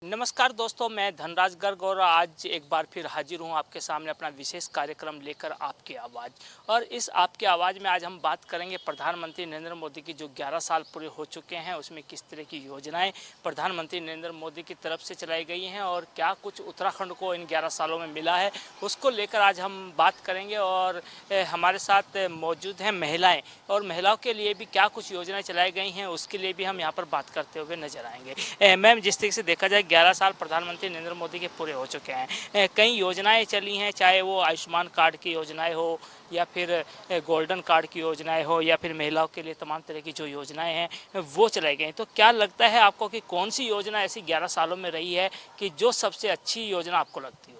नमस्कार दोस्तों, मैं धनराज गर्ग और आज एक बार फिर हाजिर हूँ आपके सामने अपना विशेष कार्यक्रम लेकर आपकी आवाज़। और इस आपकी आवाज़ में आज हम बात करेंगे प्रधानमंत्री नरेंद्र मोदी की जो 11 साल पूरे हो चुके हैं उसमें किस तरह की योजनाएं प्रधानमंत्री नरेंद्र मोदी की तरफ से चलाई गई हैं और क्या कुछ उत्तराखंड को इन 11 सालों में मिला है, उसको लेकर आज हम बात करेंगे। और हमारे साथ मौजूद हैं महिलाएँ और महिलाओं के लिए भी क्या कुछ योजनाएँ चलाई गई हैं उसके लिए भी हम यहाँ पर बात करते हुए नजर आएंगे। मैम, जिस तरीके से देखा जाए 11 साल प्रधानमंत्री नरेंद्र मोदी के पूरे हो चुके हैं। कई योजनाएं चली हैं, चाहे वो आयुष्मान कार्ड की योजनाएं हो या फिर गोल्डन कार्ड की योजनाएं हो या फिर महिलाओं के लिए तमाम तरह की जो योजनाएं हैं वो चलाई गई। तो क्या लगता है आपको कि कौन सी योजना ऐसी 11 सालों में रही है कि जो सबसे अच्छी योजना आपको लगती हो?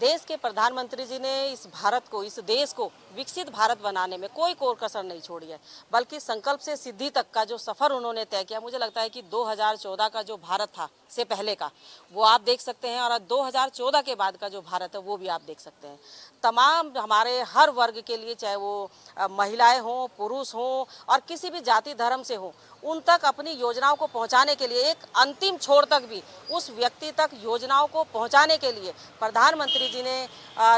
देश के प्रधानमंत्री जी ने इस भारत को, इस देश को विकसित भारत बनाने में कोई कोर कसर नहीं छोड़ी है, बल्कि संकल्प से सिद्धि तक का जो सफर उन्होंने तय किया, मुझे लगता है कि 2014 का जो भारत था से पहले का वो आप देख सकते हैं और 2014 के बाद का जो भारत है वो भी आप देख सकते हैं। तमाम हमारे हर वर्ग के लिए, चाहे वो महिलाएं हों, पुरुष हों और किसी भी जाति धर्म से हों, उन तक अपनी योजनाओं को पहुंचाने के लिए, एक अंतिम छोर तक भी उस व्यक्ति तक योजनाओं को पहुंचाने के लिए प्रधानमंत्री जी ने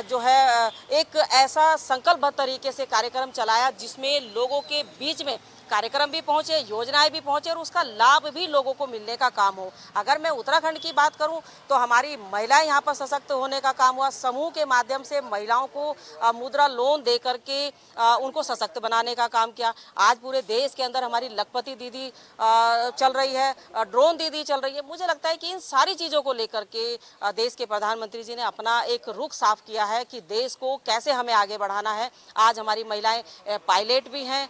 जो है एक ऐसा संकल्पबद्ध तरीके से कार्यक्रम चलाया जिसमें लोगों के बीच में कार्यक्रम भी पहुंचे, योजनाएं भी पहुंचे और उसका लाभ भी लोगों को मिलने का काम हो। अगर मैं उत्तराखंड की बात करूं तो हमारी महिलाएं यहाँ पर सशक्त होने का काम हुआ। समूह के माध्यम से महिलाओं को मुद्रा लोन दे करके उनको सशक्त बनाने का काम किया। आज पूरे देश के अंदर हमारी लखपति दीदी चल रही है, ड्रोन दीदी चल रही है। मुझे लगता है कि इन सारी चीज़ों को लेकर के देश के प्रधानमंत्री जी ने अपना एक रुख साफ किया है कि देश को कैसे हमें आगे बढ़ाना है। आज हमारी महिलाएं पायलट भी हैं,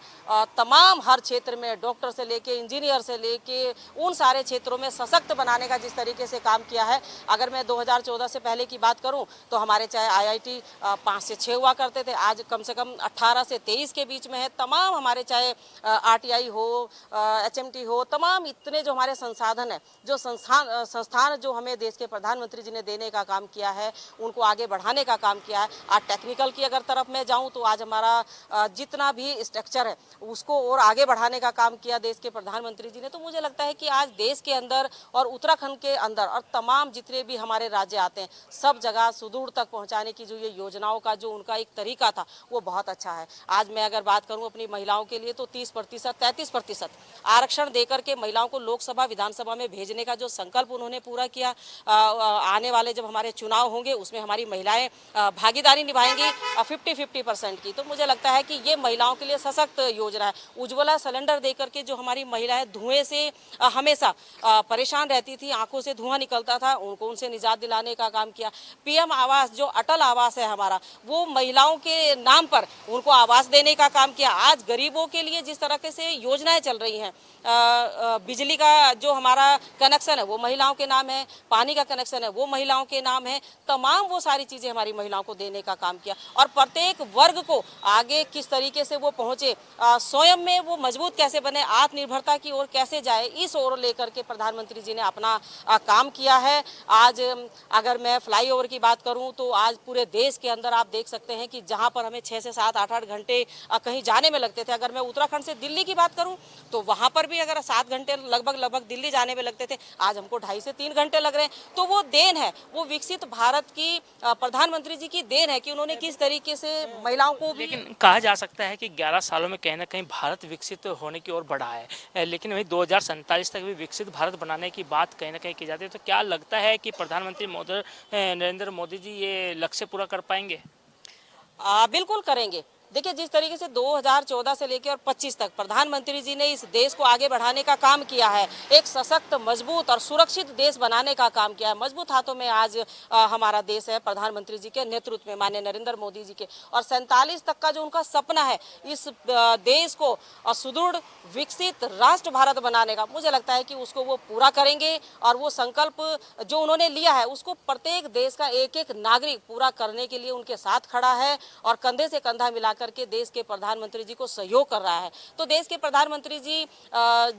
तमाम हर क्षेत्र में, डॉक्टर से लेके इंजीनियर से लेके उन सारे क्षेत्रों में सशक्त बनाने का जिस तरीके से काम किया है। अगर मैं 2014 से पहले की बात करूं तो हमारे चाहे आईआईटी 5 से 6 हुआ करते थे, आज कम से कम 18 से 23 के बीच में है। तमाम हमारे चाहे आरटीआई हो, एचएमटी हो, तमाम इतने जो हमारे संसाधन है, जो संस्थान जो हमें देश के प्रधानमंत्री जी ने देने का काम किया है, उनको आगे बढ़ाने का काम किया है। आज टेक्निकल की अगर तरफ मैं जाऊँ तो आज हमारा जितना भी स्ट्रक्चर है उसको और आगे बढ़ाने का काम किया देश के प्रधानमंत्री जी ने। तो मुझे लगता है कि आज देश के अंदर और उत्तराखंड के अंदर और तमाम जितने भी हमारे राज्य आते हैं, सब जगह सुदूर तक पहुंचाने की जो ये योजनाओं का जो उनका एक तरीका था वो बहुत अच्छा है। आज मैं अगर बात करूं अपनी महिलाओं के लिए तो 30%, 33% आरक्षण देकर के महिलाओं को लोकसभा, विधानसभा में भेजने का जो संकल्प उन्होंने पूरा किया। आने वाले जब हमारे चुनाव होंगे उसमें हमारी महिलाएं भागीदारी निभाएंगी 50-50% की। तो मुझे लगता है कि ये महिलाओं के लिए सशक्त योजना है। उज्ज्वला सिलेंडर देकर के जो हमारी महिलाएं धुएं से हमेशा परेशान रहती थी, आंखों से धुआं निकलता था, उनसे निजात दिलाने का काम किया। पीएम आवास, जो अटल आवास है हमारा, वो महिलाओं के नाम पर उनको आवास देने का काम किया। आज गरीबों के लिए जिस तरह से योजनाएं चल रही हैं, बिजली का जो हमारा कनेक्शन है वो महिलाओं के नाम है, पानी का कनेक्शन है वो महिलाओं के नाम है, तमाम वो सारी चीज़ें हमारी महिलाओं को देने का काम किया। और प्रत्येक वर्ग को आगे किस तरीके से वो पहुँचे, स्वयं में वो मजबूत कैसे बने, आत्मनिर्भरता की ओर कैसे जाए, इस ओर लेकर के प्रधानमंत्री जी ने अपना काम किया है। आज अगर मैं फ्लाईओवर की बात करूं तो आज पूरे देश के अंदर आप देख सकते हैं कि जहां पर हमें 6 से 7, 8 घंटे कहीं जाने में लगते थे, अगर मैं उत्तराखंड से दिल्ली की बात करूं तो वहां पर भी अगर 7 घंटे लगभग दिल्ली जाने में लगते थे, आज हमको 2.5 से 3 घंटे लग रहे हैं। तो वो देन है, वो विकसित भारत की प्रधानमंत्री जी की देन है कि उन्होंने किस तरीके से महिलाओं को भी। लेकिन कहा जा सकता है कि 11 सालों में कहीं ना कहीं भारत विकसित होने की ओर बढ़ा है, लेकिन वही 2047 तक भी विकसित भारत बनाने की बात कहीं ना कहीं की जाती है। तो क्या लगता है कि प्रधानमंत्री नरेंद्र मोदी जी ये लक्ष्य पूरा कर पाएंगे? बिल्कुल करेंगे। देखिए, जिस तरीके से 2014 से लेकर और 25 तक प्रधानमंत्री जी ने इस देश को आगे बढ़ाने का काम किया है, एक सशक्त, मजबूत और सुरक्षित देश बनाने का काम किया है। मजबूत हाथों में आज हमारा देश है प्रधानमंत्री जी के नेतृत्व में, माननीय नरेंद्र मोदी जी के। और 47 तक का जो उनका सपना है, इस देश को सुदृढ़, विकसित राष्ट्र भारत बनाने का, मुझे लगता है कि उसको वो पूरा करेंगे। और वो संकल्प जो उन्होंने लिया है उसको प्रत्येक देश का एक एक नागरिक पूरा करने के लिए उनके साथ खड़ा है और कंधे से कंधा मिलाकर करके देश के प्रधानमंत्री जी को सहयोग कर रहा है। तो देश के प्रधानमंत्री जी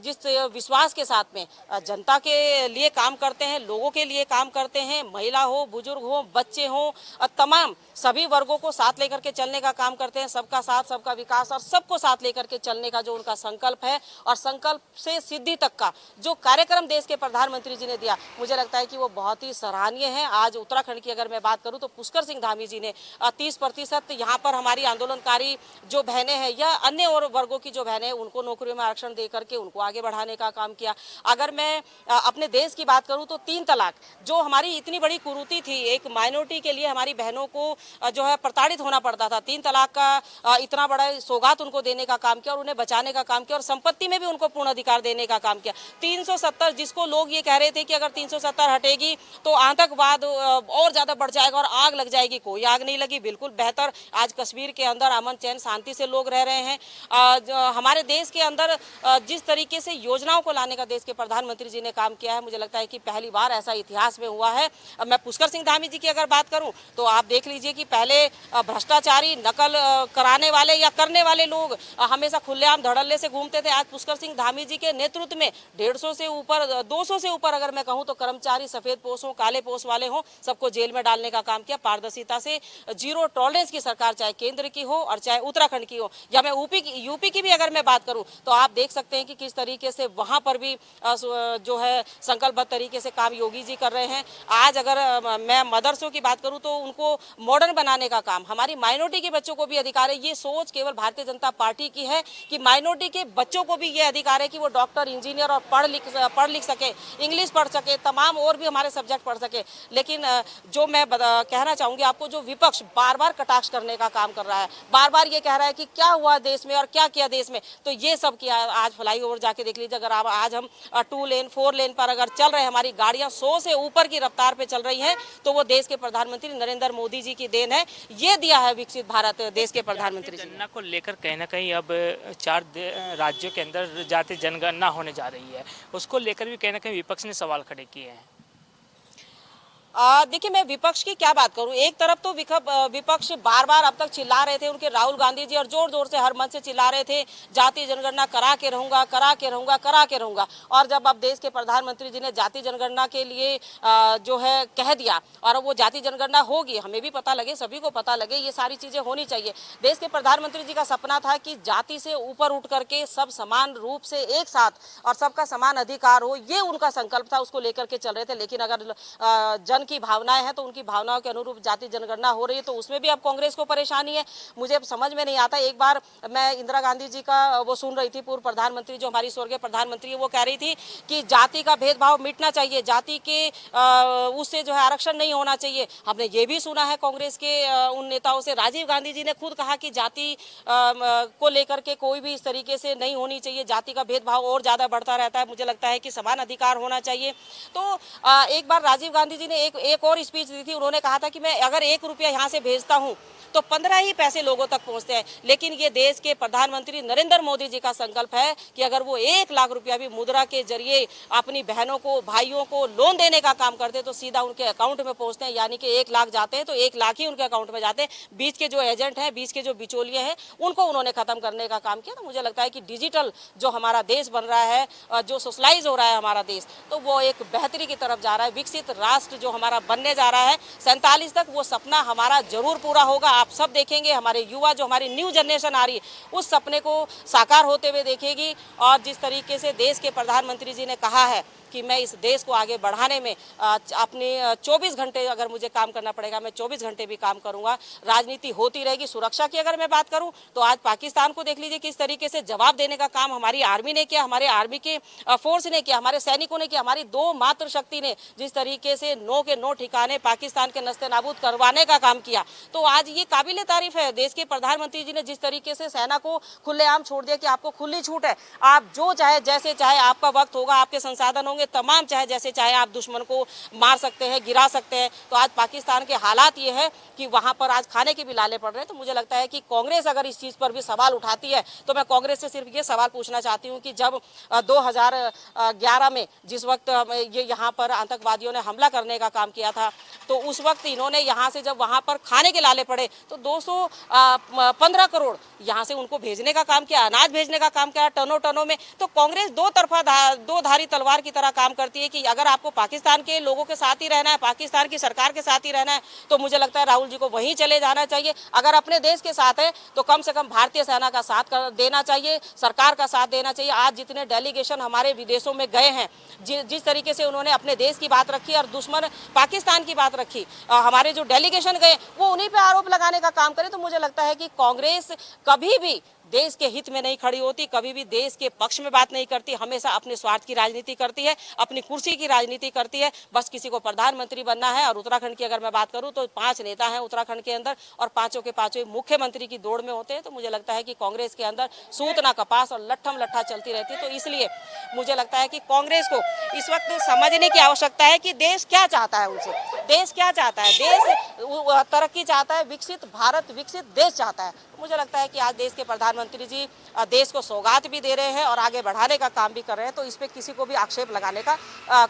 जिस विश्वास के साथ में जनता के लिए काम करते हैं, लोगों के लिए काम करते हैं, महिला हो, बुजुर्ग हो, बच्चे हो, तमाम सभी वर्गों को साथ लेकर के चलने का काम करते हैं। सबका साथ, सबका विकास और सबको साथ लेकर के चलने का जो उनका संकल्प है और संकल्प से सिद्धि तक का जो कार्यक्रम देश के प्रधानमंत्री जी ने दिया, मुझे लगता है कि वो बहुत ही सराहनीय है। आज उत्तराखंड की अगर मैं बात करूं तो पुष्कर सिंह धामी जी ने 30% यहाँ पर हमारी आंदोलनकारी जो बहनें हैं या अन्य और वर्गों की जो बहनें हैं उनको नौकरियों में आरक्षण दे करके उनको आगे बढ़ाने का काम किया। अगर मैं अपने देश की बात करूं तो 3 तलाक जो हमारी इतनी बड़ी कुरीति थी, एक माइनॉरिटी के लिए हमारी बहनों को जो है प्रताड़ित होना पड़ता था, 3 तलाक का इतना बड़ा सौगात उनको देने का काम किया और उन्हें बचाने का काम किया और संपत्ति में भी उनको पूर्ण अधिकार देने का काम किया। 370 जिसको लोग ये कह रहे थे कि अगर 370 हटेगी तो आतंकवाद और ज्यादा बढ़ जाएगा और आग लग जाएगी, कोई आग नहीं लगी। बिल्कुल बेहतर आज कश्मीर के अंदर अमन चैन शांति से लोग रह रहे हैं। हमारे देश के अंदर जिस तरीके से योजनाओं को लाने का देश के प्रधानमंत्री जी ने काम किया है, मुझे लगता है कि पहली बार ऐसा इतिहास में हुआ है। मैं पुष्कर सिंह धामी जी की अगर बात करूं तो आप देख लीजिए कि पहले भ्रष्टाचारी नकल कराने वाले या करने वाले लोग हमेशा खुलेआम धड़ल्ले से घूमते थे। आज पुष्कर सिंह धामी जी के नेतृत्व में 150 से ऊपर 200 से ऊपर अगर मैं कहूं तो कर्मचारी सफेद पोष हो, काले पोष वाले हो, सबको जेल में डालने का काम किया। पारदर्शिता से जीरो टॉलरेंस की सरकार चाहे केंद्र की हो और चाहे उत्तराखंड की हो या मैं यूपी की भी अगर मैं बात करूं तो आप देख सकते हैं कि किस तरीके से वहां पर भी जो है संकल्पबद्ध तरीके से काम योगी जी कर रहे हैं। आज अगर मैं मदरसों की बात करूं तो उनको मॉडर्न बनाने का काम, हमारी माइनॉरिटी के बच्चों को भी अधिकार है। ये सोच केवल भारतीय जनता पार्टी की है कि माइनॉरिटी के बच्चों को भी ये अधिकार है कि वो डॉक्टर, इंजीनियर और पढ़ लिख सके, इंग्लिश पढ़ सके, तमाम और भी हमारे सब्जेक्ट पढ़ सके। लेकिन जो मैं कहना चाहूंगी आपको, जो विपक्ष बार बार कटाक्ष करने का काम कर रहा है, बार बार ये कह रहा है कि क्या हुआ देश में और क्या किया देश में, तो ये सब किया। आज फ्लाईओवर जाके देख लीजिए, अगर आप आज हम 2 लेन 4 लेन पर अगर चल रहे हैं, हमारी गाड़ियां 100 से ऊपर की रफ्तार पे चल रही हैं, तो वो देश के प्रधानमंत्री नरेंद्र मोदी जी की देन है। ये दिया है विकसित भारत देश के प्रधानमंत्री जी। जनगणना को लेकर कहीं ना कहीं अब 4 राज्यों के अंदर जाति जनगणना होने जा रही है, उसको लेकर भी कहीं ना कहीं विपक्ष ने सवाल खड़े किए हैं। देखिए, मैं विपक्ष की क्या बात करूं। एक तरफ तो विपक्ष बार बार अब तक चिल्ला रहे थे, उनके राहुल गांधी जी और जोर जोर से हर मंच से चिल्ला रहे थे जाति जनगणना करा के रहूंगा, करा के रहूंगा, करा के रहूंगा। और जब अब देश के प्रधानमंत्री जी ने जाति जनगणना के लिए जो है कह दिया और वो जाति जनगणना होगी, हमें भी पता लगे, सभी को पता लगे, ये सारी चीजें होनी चाहिए। देश के प्रधानमंत्री जी का सपना था कि जाति से ऊपर उठ करके सब समान रूप से एक साथ और सबका समान अधिकार हो, ये उनका संकल्प था, उसको लेकर के चल रहे थे। लेकिन अगर जन की भावनाएं हैं तो उनकी भावनाओं के अनुरूप जाति जनगणना हो रही है, तो उसमें भी अब कांग्रेस को परेशानी है। मुझे समझ में नहीं आता। एक बार मैं इंदिरा गांधी जी का वो सुन रही थी, पूर्व प्रधानमंत्री जो हमारी स्वर्गीय प्रधानमंत्री है, वो कह रही थी कि जाति का भेदभाव मिटना चाहिए, जाति के उससे जो है आरक्षण नहीं होना चाहिए। हमने ये भी सुना है कांग्रेस के उन नेताओं से, राजीव गांधी जी ने खुद कहा कि जाति को लेकर के कोई भी इस तरीके से नहीं होनी चाहिए, जाति का भेदभाव और ज्यादा बढ़ता रहता है, मुझे लगता है कि समान अधिकार होना चाहिए। तो एक बार राजीव गांधी जी ने एक और स्पीच दी थी, उन्होंने कहा था कि मैं अगर 1 रुपया यहाँ से भेजता हूँ तो 15 ही पैसे लोगों तक पहुंचते हैं। लेकिन ये देश के प्रधानमंत्री नरेंद्र मोदी जी का संकल्प है कि अगर वो 1 लाख रुपया भी मुद्रा के जरिए अपनी बहनों को, भाइयों को लोन देने का काम करते तो सीधा उनके अकाउंट में पहुंचते हैं, यानी कि 1 लाख जाते हैं तो 1 लाख ही उनके अकाउंट में जाते हैं। बीच के जो एजेंट हैं, बीच के जो बिचौलिए हैं, उनको उन्होंने खत्म करने का काम किया। तो मुझे लगता है कि डिजिटल जो हमारा देश बन रहा है, जो सोशलाइज हो रहा है हमारा देश, तो वो एक बेहतरी की तरफ जा रहा है। विकसित राष्ट्र जो हमारा बनने जा रहा है 47 तक, वो सपना हमारा जरूर पूरा होगा। आप सब देखेंगे, हमारे युवा जो हमारी न्यू जनरेशन आ रही है उस सपने को साकार होते हुए देखेगी। और जिस तरीके से देश के प्रधानमंत्री जी ने कहा है कि मैं इस देश को आगे बढ़ाने में अपने 24 घंटे अगर मुझे काम करना पड़ेगा, मैं 24 घंटे भी काम करूंगा। राजनीति होती रहेगी। सुरक्षा की अगर मैं बात करूं तो आज पाकिस्तान को देख लीजिए किस तरीके से जवाब देने का काम हमारी आर्मी ने किया, हमारे आर्मी के फोर्स ने किया, हमारे सैनिकों ने किया, हमारी 2 मात्र शक्ति ने जिस तरीके से 9 के 9 ठिकाने पाकिस्तान के नस्ते नाबूद करवाने का काम किया। तो आज ये काबिले तारीफ है। देश के प्रधानमंत्री जी ने जिस तरीके से सेना को खुलेआम छोड़ दिया कि आपको खुली छूट है, आप जो चाहे जैसे चाहे, आपका वक्त होगा, आपके संसाधन होंगे, होंगे तमाम, चाहे जैसे चाहे आप दुश्मन को मार सकते हैं, गिरा सकते हैं। तो आज पाकिस्तान के हालात ये है कि वहाँ पर आज खाने के भी लाले पड़ रहे हैं। तो मुझे लगता है कि कांग्रेस अगर इस चीज़ पर भी सवाल उठाती है तो मैं कांग्रेस से सिर्फ ये सवाल पूछना चाहती हूँ कि जब 2011 में जिस वक्त ये यहाँ पर आतंकवादियों ने हमला करने का काम किया था, तो उस वक्त इन्होंने यहाँ से जब वहाँ पर खाने के लाले पड़े तो 215 करोड़ यहाँ से उनको भेजने का काम किया, अनाज भेजने का काम किया टनों में। तो कांग्रेस दो धारी तलवार की तरह काम करती है कि अगर आपको पाकिस्तान के लोगों के साथ ही रहना है, पाकिस्तान की सरकार के साथ ही रहना है, तो मुझे लगता है राहुल जी को वहीं चले जाना चाहिए। अगर अपने देश के साथ है तो कम से कम भारतीय सेना का साथ देना चाहिए, सरकार का साथ देना चाहिए। आज जितने डेलीगेशन हमारे विदेशों में गए हैं, जिस तरीके से उन्होंने अपने देश की बात रखी और दुश्मन पाकिस्तान की बात रखी, हमारे जो डेलीगेशन गए वो उन्हीं पे आरोप लगाने का काम करे। तो मुझे लगता है कि कांग्रेस कभी भी देश के हित में नहीं खड़ी होती, कभी भी देश के पक्ष में बात नहीं करती, हमेशा अपने स्वार्थ की राजनीति करती है, अपनी कुर्सी की राजनीति करती है। बस किसी को प्रधानमंत्री बनना है। और उत्तराखंड की अगर मैं बात करूं तो 5 नेता हैं उत्तराखंड के अंदर और पांचों के पांचों मुख्यमंत्री की दौड़ में होते हैं। तो मुझे लगता है कि कांग्रेस के अंदर सूत ना कपास और लट्ठम लट्ठा चलती रहती है। तो इसलिए मुझे लगता है कि कांग्रेस को इस वक्त समझने की आवश्यकता है कि देश क्या चाहता है उनसे, देश क्या चाहता है। देश तरक्की चाहता है, विकसित भारत, विकसित देश चाहता है। मुझे लगता है कि आज देश के प्रधानमंत्री जी देश को सौगात भी दे रहे हैं और आगे बढ़ाने का काम भी कर रहे हैं। तो इस पे किसी को भी आक्षेप लगाने का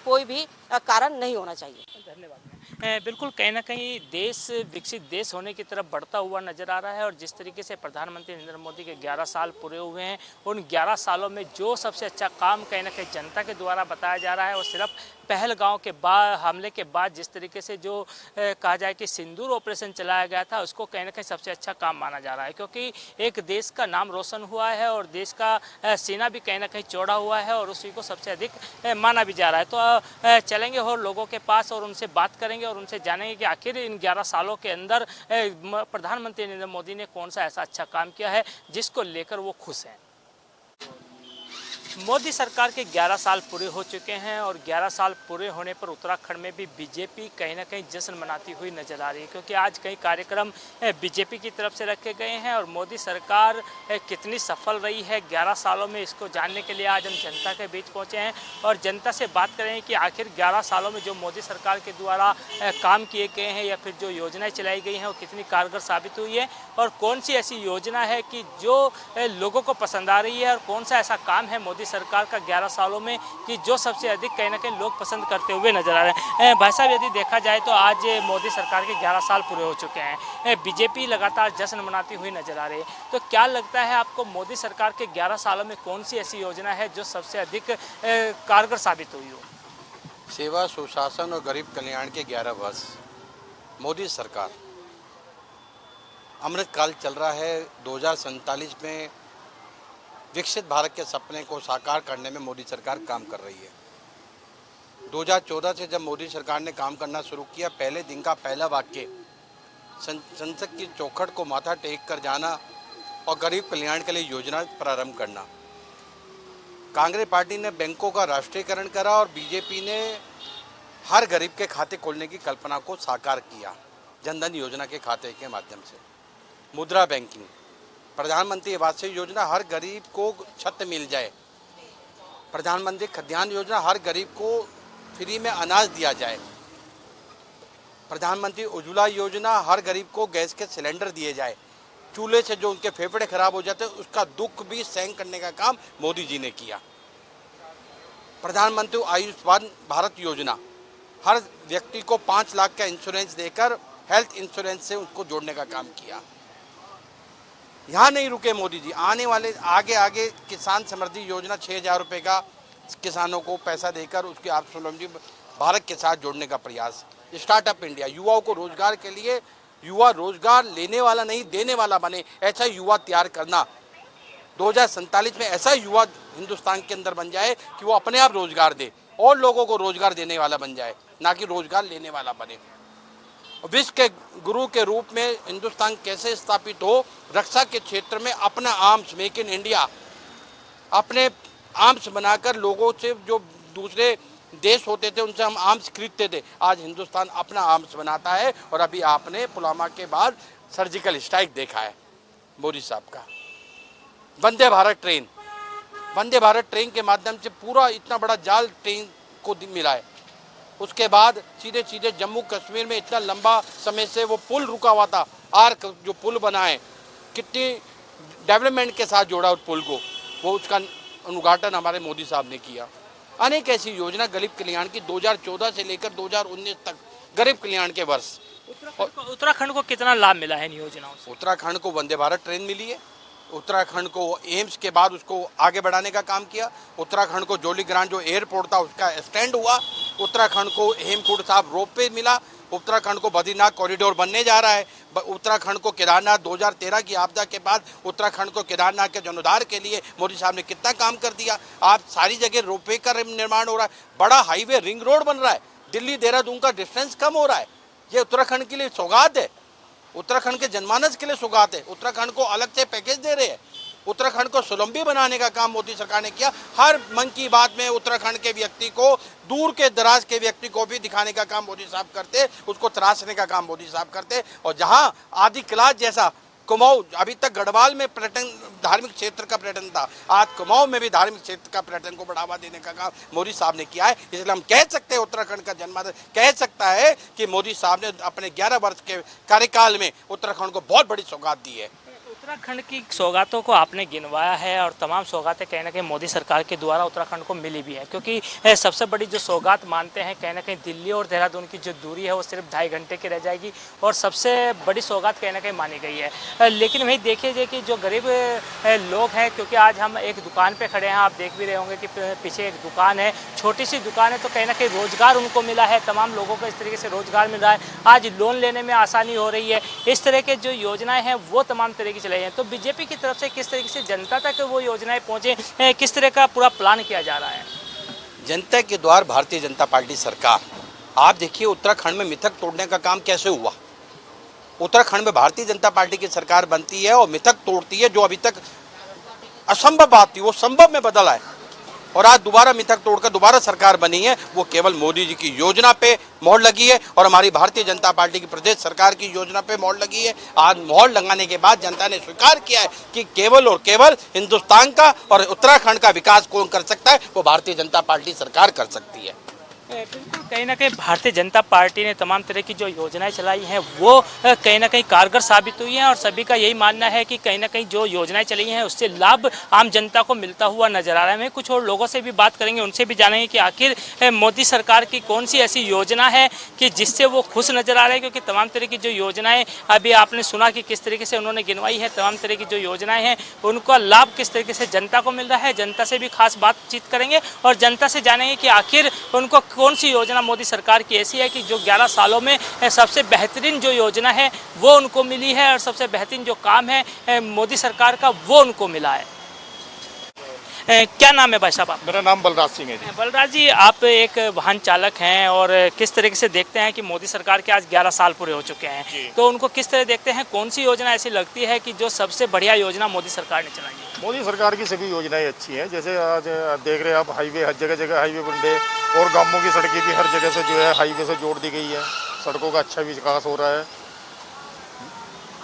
कोई भी कारण नहीं होना चाहिए। धन्यवाद। बिल्कुल, कहीं ना कहीं देश विकसित देश होने की तरफ बढ़ता हुआ नजर आ रहा है। और जिस तरीके से प्रधानमंत्री नरेंद्र मोदी के 11 साल पूरे हुए हैं, उन 11 सालों में जो सबसे अच्छा काम कहीं ना कहीं जनता के द्वारा बताया जा रहा है, और सिर्फ पहलगांव के बाद हमले के बाद जिस तरीके से जो कहा जाए कि सिंदूर ऑपरेशन चलाया गया था, उसको कहीं ना कहीं सबसे अच्छा काम माना जा रहा है। क्योंकि एक देश का नाम रोशन हुआ है और देश का सीना भी कहीं ना कहीं चौड़ा हुआ है और उसी को सबसे अधिक माना भी जा रहा है। तो चलेंगे और लोगों के पास और उनसे बात करेंगे और उनसे जानेंगे कि आखिर इन 11 सालों के अंदर प्रधानमंत्री नरेंद्र मोदी ने कौन सा ऐसा अच्छा काम किया है जिसको लेकर वो खुश हैं। मोदी सरकार के 11 साल पूरे हो चुके हैं और 11 साल पूरे होने पर उत्तराखंड में भी बीजेपी कहीं ना कहीं जश्न मनाती हुई नजर आ रही है। क्योंकि आज कई कार्यक्रम बीजेपी की तरफ से रखे गए हैं और मोदी सरकार कितनी सफल रही है 11 सालों में, इसको जानने के लिए आज हम जनता के बीच पहुंचे हैं और जनता से बात करें कि आखिर 11 सालों में जो मोदी सरकार के द्वारा काम किए गए हैं या फिर जो योजनाएँ चलाई गई हैं वो कितनी कारगर साबित हुई है और कौन सी ऐसी योजना है कि जो लोगों को पसंद आ रही है और कौन सा ऐसा काम है मोदी सरकार का 11 सालों में कि जो सबसे अधिक कहीं ना कहीं लोग पसंद करते हुए नजर आ रहे हैं। भाई साहब, यदि देखा जाए तो आज मोदी सरकार के 11 साल पूरे हो चुके हैं, बीजेपी लगातार जश्न मनाती हुई नजर आ रही है, तो क्या लगता है आपको मोदी सरकार के 11 सालों में कौन सी ऐसी योजना है जो सबसे अधिक कारगर साबित हुई हो? सेवा, सुशासन और गरीब कल्याण के 11 वर्ष। मोदी सरकार, अमृत काल चल रहा है। 2047 में विकसित भारत के सपने को साकार करने में मोदी सरकार काम कर रही है। 2014 से जब मोदी सरकार ने काम करना शुरू किया, पहले दिन का पहला वाक्य संसद की चौखट को माथा टेक कर जाना और गरीब कल्याण के लिए योजना प्रारंभ करना। कांग्रेस पार्टी ने बैंकों का राष्ट्रीयकरण करा और बीजेपी ने हर गरीब के खाते खोलने की कल्पना को साकार किया, जनधन योजना के खाते के माध्यम से। मुद्रा बैंकिंग, प्रधानमंत्री आवास योजना, हर गरीब को छत मिल जाए। प्रधानमंत्री खाद्यान्न योजना, हर गरीब को फ्री में अनाज दिया जाए। प्रधानमंत्री उज्ज्वला योजना, हर गरीब को गैस के सिलेंडर दिए जाए। चूल्हे से जो उनके फेफड़े खराब हो जाते हैं उसका दुख भी सहन करने का काम मोदी जी ने किया। प्रधानमंत्री आयुष्मान भारत योजना, हर व्यक्ति को 5 लाख का इंश्योरेंस देकर हेल्थ इंश्योरेंस से उसको जोड़ने का काम किया। यहाँ नहीं रुके मोदी जी, आने वाले आगे किसान समृद्धि योजना 6,000 रुपये का किसानों को पैसा देकर उसके आत्मस्वावलंबी भारत के साथ जोड़ने का प्रयास। स्टार्टअप इंडिया, युवाओं को रोजगार के लिए युवा रोजगार लेने वाला नहीं देने वाला बने, ऐसा युवा तैयार करना। 2047 में ऐसा युवा हिंदुस्तान के अंदर बन जाए कि वो अपने आप रोजगार दे और लोगों को रोजगार देने वाला बन जाए, ना कि रोजगार लेने वाला बने। विश्व के गुरु के रूप में हिंदुस्तान कैसे स्थापित हो, रक्षा के क्षेत्र में अपना आर्म्स, मेक इन इंडिया, अपने आर्म्स बनाकर लोगों से, जो दूसरे देश होते थे उनसे हम आर्म्स खरीदते थे, आज हिंदुस्तान अपना आर्म्स बनाता है। और अभी आपने पुलवामा के बाद सर्जिकल स्ट्राइक देखा है मोदी साहब का। वंदे भारत ट्रेन, वंदे भारत ट्रेन के माध्यम से पूरा इतना बड़ा जाल ट्रेन को मिला है। उसके बाद सीधे सीधे जम्मू कश्मीर में इतना लंबा समय से वो पुल रुका हुआ था, आर्क जो पुल बना है, कितनी डेवलपमेंट के साथ जोड़ा उस पुल को, वो उसका उद्घाटन हमारे मोदी साहब ने किया। अनेक ऐसी योजना गरीब कल्याण की 2014 से लेकर 2019 तक गरीब कल्याण के वर्ष। उत्तराखंड को कितना लाभ मिला है इन योजनाओं से? उत्तराखंड को वंदे भारत ट्रेन मिली है, उत्तराखंड को एम्स के बाद उसको आगे बढ़ाने का काम किया, उत्तराखंड को जोलीग्रांट जो एयरपोर्ट था उसका एक्सटेंड हुआ, उत्तराखंड को हेमकुंड साहब रोपवे मिला, उत्तराखंड को बद्रीनाथ कॉरिडोर बनने जा रहा है, उत्तराखंड को केदारनाथ 2013 की आपदा के बाद उत्तराखंड को केदारनाथ के जीर्णोद्धार के लिए मोदी साहब ने कितना काम कर दिया। आप सारी जगह रोपवे का निर्माण हो रहा है, बड़ा हाईवे रिंग रोड बन रहा है, दिल्ली देहरादून का डिस्टेंस कम हो रहा है। ये उत्तराखंड के लिए सौगात है, उत्तराखंड के जनमानस के लिए सौगात है। उत्तराखंड को अलग से पैकेज दे रहे हैं, उत्तराखंड को स्वावलंबी बनाने का काम मोदी सरकार ने किया। हर मन की बात में उत्तराखंड के व्यक्ति को, दूर के दराज के व्यक्ति को भी दिखाने का काम मोदी साहब करते, उसको तराशने का काम मोदी साहब करते। और जहां आदि कलाश जैसा कुमाऊं, अभी तक गढ़वाल में पर्यटन धार्मिक क्षेत्र का पर्यटन था, आज कुमाऊं में भी धार्मिक क्षेत्र का पर्यटन को बढ़ावा देने का काम मोदी साहब ने किया है। इसलिए हम कह सकते हैं उत्तराखंड का जन्मदिन कह सकता है कि मोदी साहब ने अपने 11 वर्ष के कार्यकाल में उत्तराखंड को बहुत बड़ी सौगात दी है। उत्तराखंड की सौगातों को आपने गिनवाया है और तमाम सौगातें कहीं ना कहीं मोदी सरकार के द्वारा उत्तराखंड को मिली भी है, क्योंकि सबसे बड़ी जो सौगात मानते हैं कहीं ना कहीं दिल्ली और देहरादून की जो दूरी है वो सिर्फ 2.5 घंटे की रह जाएगी और सबसे बड़ी सौगात कहीं ना कहीं मानी गई है। लेकिन वही देखिए कि जो गरीब लोग हैं, क्योंकि आज हम एक दुकान पर खड़े हैं, आप देख भी रहे होंगे कि पीछे एक दुकान है, छोटी सी दुकान है, तो कहीं ना कहीं रोजगार उनको मिला है, तमाम लोगों को इस तरीके से रोजगार मिल रहा है। आज लोन लेने में आसानी हो रही है। इस तरह के जो योजनाएं हैं वो तमाम तरह की चलाई हैं। तो बीजेपी की तरफ से किस तरीके से जनता तक वो योजनाएं पहुंचे, किस तरह का पूरा प्लान किया जा रहा है? जनता के द्वार भारतीय जनता पार्टी सरकार। आप देखिए उत्तराखंड में मिथक तोड़ने का काम कैसे हुआ। उत्तराखंड में भारतीय जनता पार्टी की सरकार बनती है और मिथक तोड़ती है, जो अभी तक असंभव बात थी वो संभव में बदला है। और आज दोबारा मिथक तोड़कर दोबारा सरकार बनी है, वो केवल मोदी जी की योजना पे मोहर लगी है और हमारी भारतीय जनता पार्टी की प्रदेश सरकार की योजना पे मोहर लगी है। आज मोहर लगाने के बाद जनता ने स्वीकार किया है कि केवल और केवल हिंदुस्तान का और उत्तराखंड का विकास कौन कर सकता है, वो भारतीय जनता पार्टी सरकार कर सकती है। बिल्कुल, कहीं ना कहीं भारतीय जनता पार्टी ने तमाम तरह की जो योजनाएं चलाई हैं वो कहीं ना कहीं कारगर साबित हुई हैं और सभी का यही मानना है कि कहीं ना कहीं जो योजनाएं चली हैं उससे लाभ आम जनता को मिलता हुआ नजर आ रहा है। मैं कुछ और लोगों से भी बात करेंगे, उनसे भी जानेंगे कि आखिर मोदी सरकार की कौन सी ऐसी योजना है कि जिससे वो खुश नजर आ रहे हैं, क्योंकि तमाम तरह की जो योजनाएं अभी आपने सुना कि किस तरीके से उन्होंने गिनवाई है, तमाम तरह की जो योजनाएं हैं उनका लाभ किस तरीके से जनता को मिल रहा है। जनता से भी खास बातचीत करेंगे और जनता से जानेंगे कि आखिर उनको कौन सी योजना मोदी सरकार की ऐसी है कि जो 11 सालों में सबसे बेहतरीन जो योजना है वो उनको मिली है और सबसे बेहतरीन जो काम है मोदी सरकार का वो उनको मिला है। क्या नाम है भाई साहब आप? मेरा नाम बलराज सिंह है जी। बलराज जी, आप एक वाहन चालक हैं और किस तरीके से देखते हैं कि मोदी सरकार के आज 11 साल पूरे हो चुके हैं, तो उनको किस तरह देखते हैं? कौन सी योजना ऐसी लगती है कि जो सबसे बढ़िया योजना मोदी सरकार ने चलाई है? मोदी सरकार की सभी योजनाएं अच्छी हैं। जैसे आज देख रहे हैं आप, हाईवे हर जगह जगह हाईवे बन रहे और गांवों की सड़कें भी हर जगह से जो है हाईवे से जोड़ दी गई है। सड़कों का अच्छा विकास हो रहा है।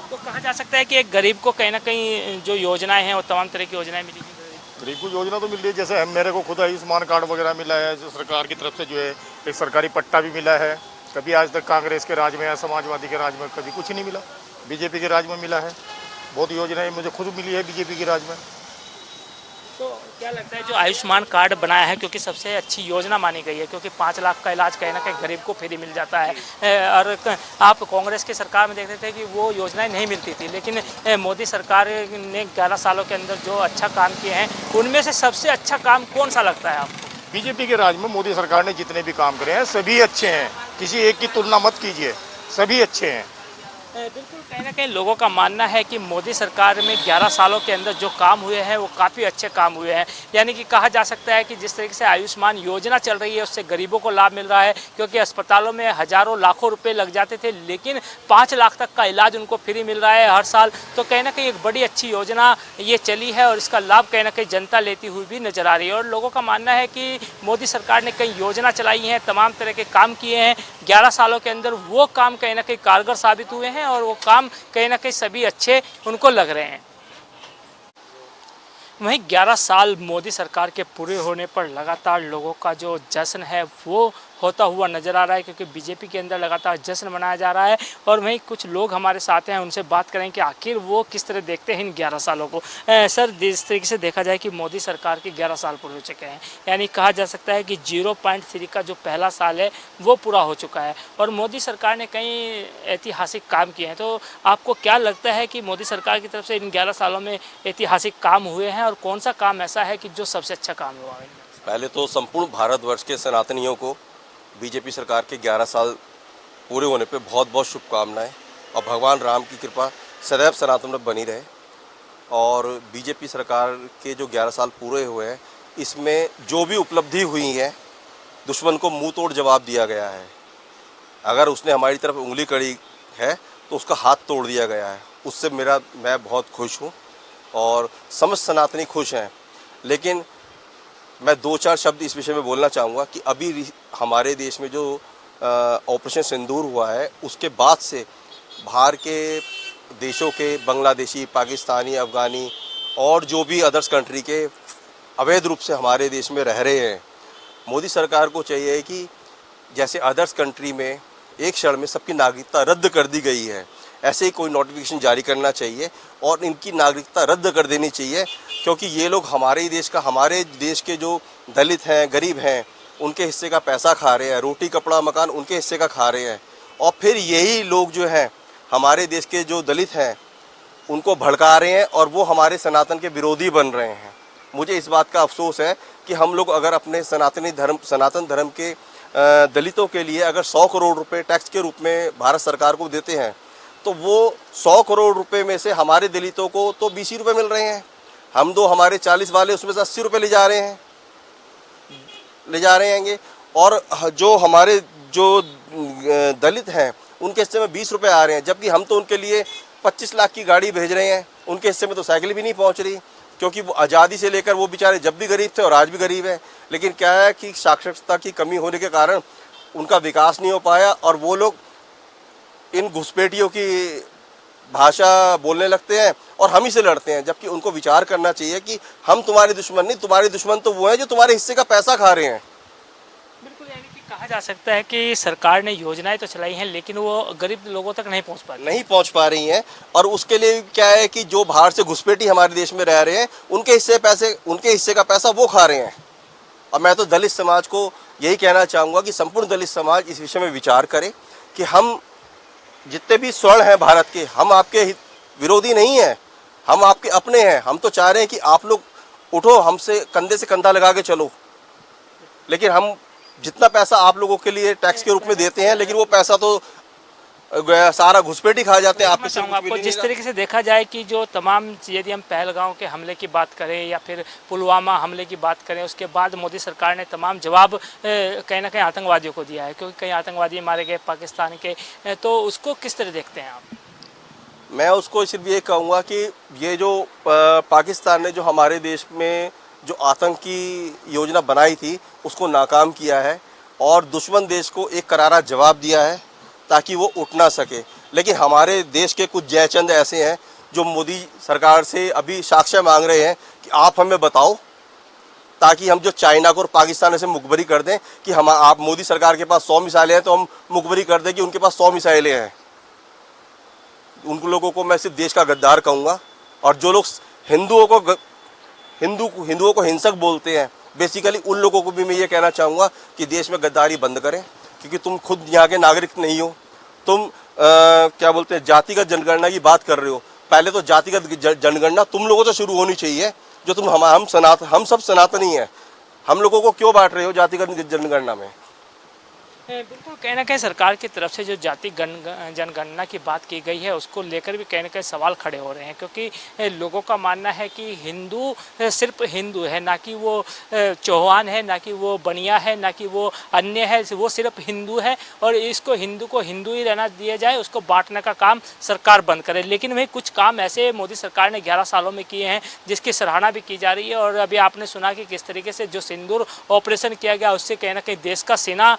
तो कहा जा सकता है कि एक गरीब को कहीं ना कहीं जो योजनाएं हैं वो तमाम तरह की योजनाएं मिली। गरीब को योजना तो मिल रही है, जैसे मेरे को खुद आयुष्मान कार्ड वगैरह मिला है, जो सरकार की तरफ से जो है एक सरकारी पट्टा भी मिला है। कभी आज तक कांग्रेस के राज में या समाजवादी के राज में कभी कुछ नहीं मिला, बीजेपी के राज में मिला है। बहुत योजनाएं मुझे खुद मिली है बीजेपी के राज में। तो क्या लगता है जो आयुष्मान कार्ड बनाया है, क्योंकि सबसे अच्छी योजना मानी गई है, क्योंकि 5 लाख का इलाज कहीं ना कहीं गरीब को फ्री मिल जाता है। और आप कांग्रेस की सरकार में देखते थे कि वो योजनाएं नहीं मिलती थी, लेकिन मोदी सरकार ने 11 सालों के अंदर जो अच्छा काम किए हैं उनमें से सबसे अच्छा काम कौन सा लगता है आपको? बीजेपी के राज में मोदी सरकार ने जितने भी काम करे हैं सभी अच्छे हैं, किसी एक की तुलना मत कीजिए, सभी अच्छे हैं। बिल्कुल, कहीं ना कहीं लोगों का मानना है कि मोदी सरकार में 11 सालों के अंदर जो काम हुए हैं वो काफ़ी अच्छे काम हुए हैं। यानी कि कहा जा सकता है कि जिस तरीके से आयुष्मान योजना चल रही है उससे गरीबों को लाभ मिल रहा है, क्योंकि अस्पतालों में हज़ारों लाखों रुपए लग जाते थे, लेकिन 5 लाख तक का इलाज उनको फ्री मिल रहा है हर साल। तो कहीं ना कहीं एक बड़ी अच्छी योजना ये चली है और इसका लाभ कहीं ना कहीं जनता लेती हुई भी नजर आ रही है। और लोगों का मानना है कि मोदी सरकार ने कई योजना चलाई हैं, तमाम तरह के काम किए हैं 11 सालों के अंदर, वो काम कहीं ना कहीं कारगर साबित हुए हैं और वो काम कहीं ना कहीं सभी अच्छे उनको लग रहे हैं। वहीं 11 साल मोदी सरकार के पूरे होने पर लगातार लोगों का जो जश्न है वो होता हुआ नज़र आ रहा है, क्योंकि बीजेपी के अंदर लगातार जश्न मनाया जा रहा है। और वहीं कुछ लोग हमारे साथ हैं, उनसे बात करें कि आखिर वो किस तरह देखते हैं इन 11 सालों को। सर, जिस तरीके से देखा जाए कि मोदी सरकार के 11 साल पूरे हो चुके हैं, यानी कहा जा सकता है कि 0.3 का जो पहला साल है वो पूरा हो चुका है और मोदी सरकार ने कई ऐतिहासिक काम किए हैं। तो आपको क्या लगता है कि मोदी सरकार की तरफ से इन 11 सालों में ऐतिहासिक काम हुए हैं और कौन सा काम ऐसा है कि जो सबसे अच्छा काम हुआ है? पहले तो संपूर्ण भारतवर्ष के सनातनियों को बीजेपी सरकार के 11 साल पूरे होने पे बहुत बहुत शुभकामनाएं और भगवान राम की कृपा सदैव सनातन में बनी रहे। और बीजेपी सरकार के जो 11 साल पूरे हुए हैं, इसमें जो भी उपलब्धि हुई है, दुश्मन को मुंह तोड़ जवाब दिया गया है। अगर उसने हमारी तरफ उंगली कड़ी है तो उसका हाथ तोड़ दिया गया है। उससे मैं बहुत खुश हूँ और समस्त सनातनी खुश हैं। लेकिन मैं 2-4 शब्द इस विषय में बोलना चाहूँगा कि अभी हमारे देश में जो ऑपरेशन सिंदूर हुआ है, उसके बाद से बाहर के देशों के बांग्लादेशी, पाकिस्तानी, अफ़गानी और जो भी अदर्स कंट्री के अवैध रूप से हमारे देश में रह रहे हैं, मोदी सरकार को चाहिए कि जैसे अदर्स कंट्री में एक क्षण में सबकी नागरिकता रद्द कर दी गई है, ऐसे ही कोई नोटिफिकेशन जारी करना चाहिए और इनकी नागरिकता रद्द कर देनी चाहिए। क्योंकि ये लोग हमारे देश के जो दलित हैं, गरीब हैं, उनके हिस्से का पैसा खा रहे हैं, रोटी कपड़ा मकान उनके हिस्से का खा रहे हैं। और फिर यही लोग जो हैं, हमारे देश के जो दलित हैं, उनको भड़का रहे हैं और वो हमारे सनातन के विरोधी बन रहे हैं। मुझे इस बात का अफसोस है कि हम लोग अगर अपने सनातन धर्म के दलितों के लिए अगर 100 करोड़ रुपए टैक्स के रूप में भारत सरकार को देते हैं, तो वो 100 करोड़ रुपए में से हमारे दलितों को तो 20 रुपये मिल रहे हैं। हम दो हमारे 40 वाले उसमें से 80 रुपये ले जा रहे हैं। और जो हमारे जो दलित हैं, उनके हिस्से में 20 रुपये आ रहे हैं, जबकि हम तो उनके लिए 25 लाख की गाड़ी भेज रहे हैं। उनके हिस्से में तो साइकिल भी नहीं पहुंच रही, क्योंकि वो आज़ादी से लेकर वो बेचारे जब भी गरीब थे और आज भी गरीब हैं। लेकिन क्या है कि साक्षरता की कमी होने के कारण उनका विकास नहीं हो पाया और वो लोग इन घुसपैठियों की भाषा बोलने लगते हैं और हम ही से लड़ते हैं। जबकि उनको विचार करना चाहिए कि हम तुम्हारे दुश्मन नहीं, तुम्हारे दुश्मन तो वो हैं जो तुम्हारे हिस्से का पैसा खा रहे हैं। बिल्कुल, यानी कि कहा जा सकता है कि सरकार ने योजनाएं तो चलाई हैं, लेकिन वो गरीब लोगों तक नहीं पहुंच पा रही हैं। और उसके लिए क्या है कि जो बाहर से घुसपैठी हमारे देश में रह रहे हैं, उनके हिस्से का पैसा वो खा रहे हैं। और मैं तो दलित समाज को यही कहना चाहूँगा कि संपूर्ण दलित समाज इस विषय में विचार करे कि हम जितने भी स्वर्ण हैं भारत के, हम आपके विरोधी नहीं हैं, हम आपके अपने हैं। हम तो चाह रहे हैं कि आप लोग उठो, हमसे कंधे से कंधा लगा के चलो। लेकिन हम जितना पैसा आप लोगों के लिए टैक्स के रूप में देते हैं, लेकिन वो पैसा तो सारा घुसपैठी खा जाते हैं। आपको जिस तरीके से देखा जाए कि जो तमाम, यदि हम पहलगांव के हमले की बात करें या फिर पुलवामा हमले की बात करें, उसके बाद मोदी सरकार ने तमाम जवाब कहीं ना कहीं आतंकवादियों को दिया है, क्योंकि कई आतंकवादी मारे गए पाकिस्तान के। तो उसको किस तरह देखते हैं आप? मैं उसको सिर्फ ये कहूँगा कि ये जो पाकिस्तान ने जो हमारे देश में जो आतंकी योजना बनाई थी, उसको नाकाम किया है और दुश्मन देश को एक करारा जवाब दिया है ताकि वो उठ ना सके। लेकिन हमारे देश के कुछ जयचंद ऐसे हैं जो मोदी सरकार से अभी साक्ष्य मांग रहे हैं कि आप हमें बताओ, ताकि हम जो चाइना को और पाकिस्तान से मुखबरी कर दें कि आप मोदी सरकार के पास 100 मिसाइलें हैं, तो हम मुखबरी कर दें कि उनके पास 100 मिसाइलें हैं। उन लोगों को मैं सिर्फ देश का गद्दार कहूँगा। और जो लोग हिंदुओं को हिंसक बोलते हैं, बेसिकली उन लोगों को भी मैं ये कहना चाहूँगा कि देश में गद्दारी बंद करें, क्योंकि तुम खुद यहाँ के नागरिक नहीं हो। तुम क्या बोलते हैं, जातिगत जनगणना की बात कर रहे हो। पहले तो जातिगत जनगणना तुम लोगों से शुरू होनी चाहिए, जो हम सब सनातनी हैं। हम लोगों को क्यों बांट रहे हो जातिगत जनगणना में? बिल्कुल, कहीं ना कहीं सरकार की तरफ से जो जाति जनगणना की बात की गई है, उसको लेकर भी कहीं ना कहीं सवाल खड़े हो रहे हैं, क्योंकि लोगों का मानना है कि हिंदू सिर्फ हिंदू है, ना कि वो चौहान है, ना कि वो बनिया है, ना कि वो अन्य है, वो सिर्फ हिंदू है। और इसको हिंदू को हिंदू ही रहना दिया जाए, उसको बांटने का काम सरकार बंद करे। लेकिन वही कुछ काम ऐसे मोदी सरकार ने 11 सालों में किए हैं जिसकी सराहना भी की जा रही है। और अभी आपने सुना कि किस तरीके से जो सिंदूर ऑपरेशन किया गया, उससे कहीं ना कहीं देश का सीना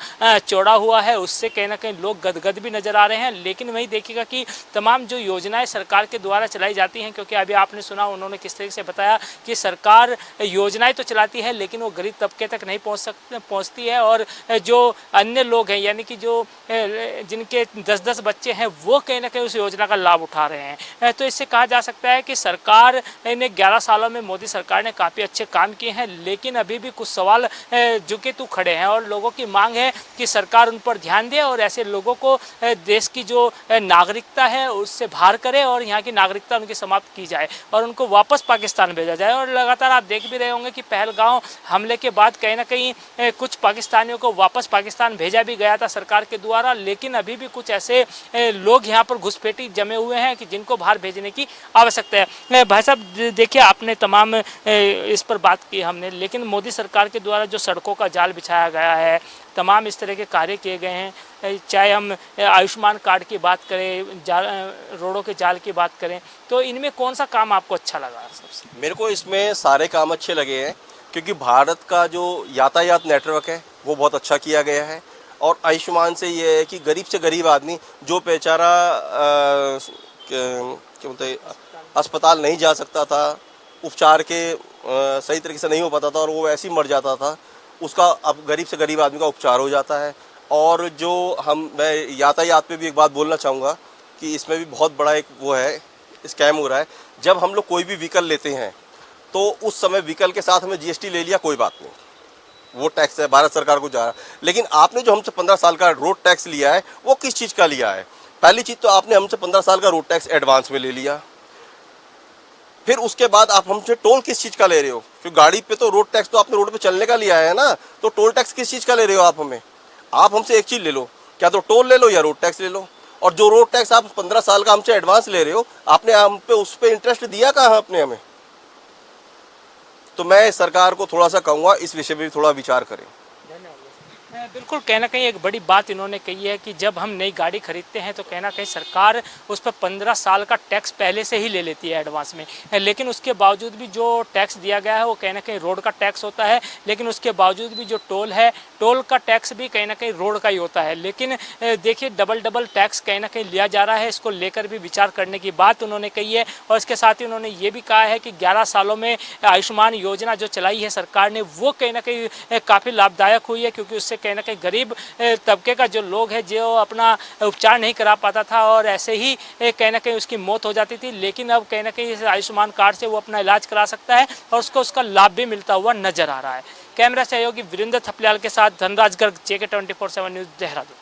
चौड़ा हुआ है उससे कहीं ना कहीं लोग गदगद भी नज़र आ रहे हैं। लेकिन वही देखिएगा कि तमाम जो योजनाएं सरकार के द्वारा चलाई जाती हैं, क्योंकि अभी आपने सुना उन्होंने किस तरीके से बताया कि सरकार योजनाएं तो चलाती है लेकिन वो गरीब तबके तक नहीं पहुंचती है, और जो अन्य लोग हैं यानी कि जो जिनके 10-10 बच्चे हैं वो कहीं ना कहीं उस योजना का लाभ उठा रहे हैं। तो इससे कहा जा सकता है कि सरकार ने 11 सालों में मोदी सरकार ने काफ़ी अच्छे काम किए हैं, लेकिन अभी भी कुछ सवाल झुके तू खड़े हैं और लोगों की मांग है कि सरकार उन पर ध्यान दे और ऐसे लोगों को देश की जो नागरिकता है उससे बाहर करे और यहाँ की नागरिकता उनकी समाप्त की जाए और उनको वापस पाकिस्तान भेजा जाए। और लगातार आप देख भी रहे होंगे कि पहलगांव हमले के बाद कहीं ना कहीं कुछ पाकिस्तानियों को वापस पाकिस्तान भेजा भी गया था सरकार के द्वारा, लेकिन अभी भी कुछ ऐसे लोग यहाँ पर घुसपैठी जमे हुए हैं कि जिनको बाहर भेजने की आवश्यकता है। भाई साहब देखिए, आपने तमाम इस पर बात की हमने, लेकिन मोदी सरकार के द्वारा जो सड़कों का जाल बिछाया गया है, तमाम इस तरह के कार्य किए गए हैं, चाहे हम आयुष्मान कार्ड की बात करें, रोडों के जाल की बात करें, तो इनमें कौन सा काम आपको अच्छा लगा सबसे? मेरे को इसमें सारे काम अच्छे लगे हैं, क्योंकि भारत का जो यातायात नेटवर्क है वो बहुत अच्छा किया गया है। और आयुष्मान से ये है कि गरीब से गरीब आदमी जो बेचारा क्या बोलते हैं अस्पताल नहीं जा सकता था, उपचार के सही तरीके से नहीं हो पाता था और वो ऐसे ही मर जाता था, उसका अब गरीब से गरीब आदमी का उपचार हो जाता है। और जो मैं यातायात पे भी एक बात बोलना चाहूँगा कि इसमें भी बहुत बड़ा एक वो है स्कैम हो रहा है। जब हम लोग कोई भी व्हीकल लेते हैं तो उस समय व्हीकल के साथ हमें जीएसटी ले लिया, कोई बात नहीं, वो टैक्स है भारत सरकार को जा रहा है। लेकिन आपने जो हमसे 15 साल का रोड टैक्स लिया है वो किस चीज़ का लिया है? पहली चीज़ तो आपने हमसे 15 साल का रोड टैक्स एडवांस में ले लिया, फिर उसके बाद आप हमसे टोल किस चीज़ का ले रहे हो? क्योंकि गाड़ी पे तो रोड टैक्स तो आपने रोड पे चलने का लिया है ना, तो टोल टैक्स किस चीज़ का ले रहे हो आप हमें? आप हमसे एक चीज़ ले लो, क्या तो टोल ले लो या रोड टैक्स ले लो। और जो रोड टैक्स आप 15 साल का हमसे एडवांस ले रहे हो, आपने हम पे उस पर इंटरेस्ट दिया कहाँ आपने हमें? तो मैं सरकार को थोड़ा सा कहूँगा इस विषय में भी थोड़ा विचार करें। बिल्कुल, कहीं ना कहीं एक बड़ी बात इन्होंने कही है कि जब हम नई गाड़ी खरीदते हैं तो कहीं ना कहीं सरकार उस पर 15 साल का टैक्स पहले से ही ले लेती है एडवांस में, लेकिन उसके बावजूद भी जो टैक्स दिया गया है वो कहीं ना कहीं रोड का टैक्स होता है। लेकिन उसके बावजूद भी जो टोल है, टोल का टैक्स भी कहीं ना कहीं रोड का ही होता है। लेकिन देखिए, डबल टैक्स कहीं ना कहीं लिया जा रहा है, इसको लेकर भी विचार करने की बात उन्होंने कही है। और इसके साथ ही उन्होंने ये भी कहा है कि 11 सालों में आयुष्मान योजना जो चलाई है सरकार ने, वो कहीं ना कहीं काफ़ी लाभदायक हुई है, क्योंकि उससे कहीं ना कहीं गरीब तबके का जो लोग है जो अपना उपचार नहीं करा पाता था और ऐसे ही कहीं ना कहीं उसकी मौत हो जाती थी, लेकिन अब कहीं ना कहीं इस आयुष्मान कार्ड से वो अपना इलाज करा सकता है और उसको उसका लाभ भी मिलता हुआ नजर आ रहा है। कैमरा सहयोगी वीरेंद्र थपलियाल के साथ धनराज गर्ग, JK 24/7 न्यूज़, देहरादून।